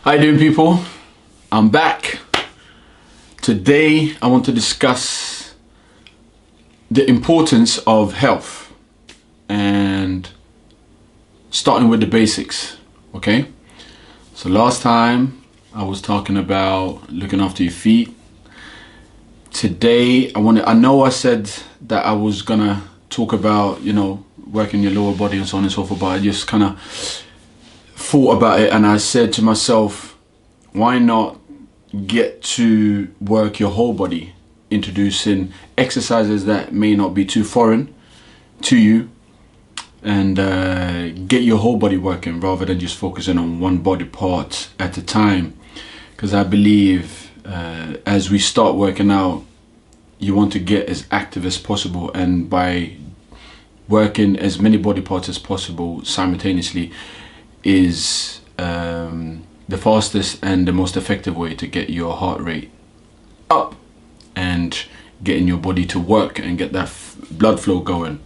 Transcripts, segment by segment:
How you doing, people? I'm back. Today I want to discuss the importance of health and starting with the basics. Okay, so last time I was talking about looking after your feet. Today I know I said that I was gonna talk about, working your lower body and so on and so forth, but I just kind of thought about it and I said to myself, why not get to work your whole body, introducing exercises that may not be too foreign to you, and get your whole body working rather than just focusing on one body part at a time. Because I believe as we start working out, you want to get as active as possible, and by working as many body parts as possible simultaneously is the fastest and the most effective way to get your heart rate up and getting your body to work and get that blood flow going.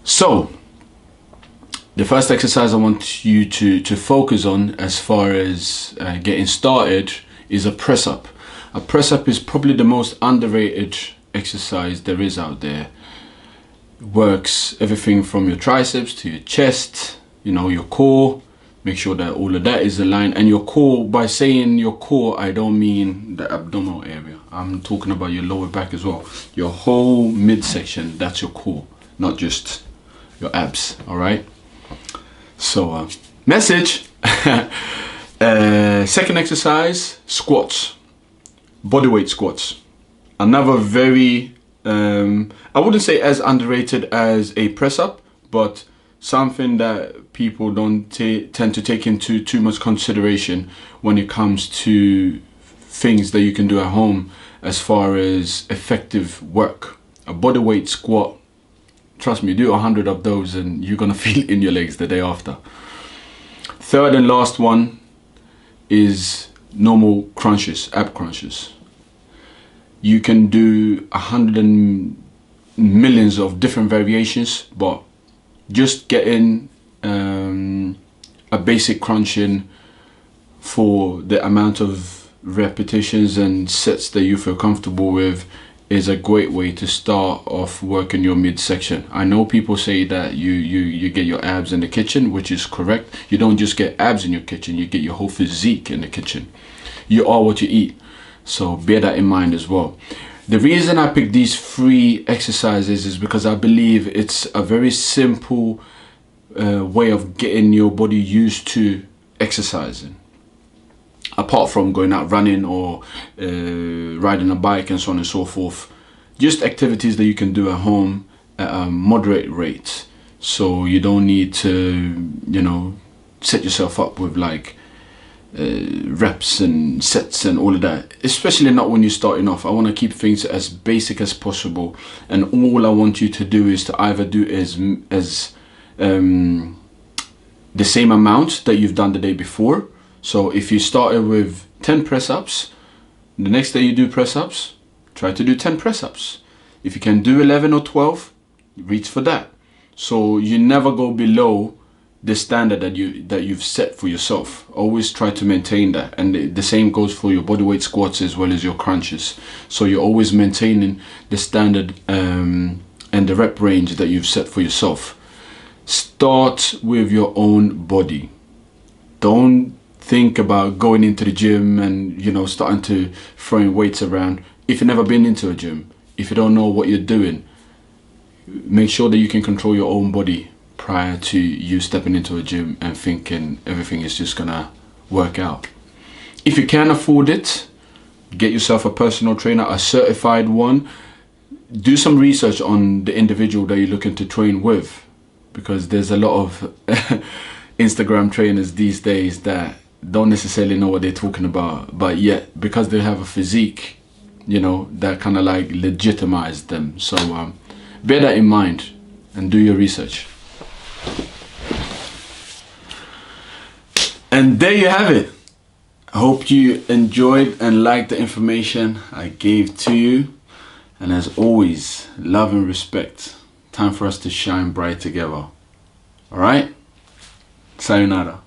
So the first exercise I want you to focus on as far as getting started is a press up. A press up is probably the most underrated exercise there is out there. It works everything from your triceps to your chest, your core. Make sure that all of that is aligned. And your core, by saying your core, I don't mean the abdominal area. I'm talking about your lower back as well. Your whole midsection, that's your core, not just your abs, all right? So, message. Second exercise, squats. Bodyweight squats. Another very, I wouldn't say as underrated as a press up, but something that people don't tend to take into too much consideration when it comes to things that you can do at home as far as effective work. A bodyweight squat, trust me, do 100 of those and you're gonna feel it in your legs the day after. Third and last one is normal crunches, ab crunches. You can do 100 and millions of different variations, but just getting a basic crunch in for the amount of repetitions and sets that you feel comfortable with is a great way to start off working your midsection. I know people say that you get your abs in the kitchen, which is correct. You don't just get abs in your kitchen, you get your whole physique in the kitchen. You are what you eat, so bear that in mind as well. The reason I picked these 3 exercises is because I believe it's a very simple way of getting your body used to exercising. Apart from going out running or riding a bike and so on and so forth. Just activities that you can do at home at a moderate rate. So you don't need to, set yourself up with like reps and sets and all of that, especially not when you're starting off. I want to keep things as basic as possible, and all I want you to do is to either do as the same amount that you've done the day before. So if you started with 10 press-ups, the next day you do press-ups, try to do 10 press-ups. If you can do 11 or 12, reach for that. So you never go below the standard that you've set for yourself. Always try to maintain that, and the same goes for your bodyweight squats as well as your crunches. So you're always maintaining the standard and the rep range that you've set for yourself. Start with your own body. Don't think about going into the gym and starting to throwing weights around if you've never been into a gym. If you don't know what you're doing, make sure that you can control your own body prior to you stepping into a gym and thinking everything is just gonna work out. If you can afford it, get yourself a personal trainer, a certified one. Do some research on the individual that you're looking to train with, because there's a lot of Instagram trainers these days that don't necessarily know what they're talking about, but yet because they have a physique, that kind of like legitimize them. So bear that in mind and do your research. And there you have it. I hope you enjoyed and liked the information I gave to you. And as always, love and respect. Time for us to shine bright together. All right? Sayonara.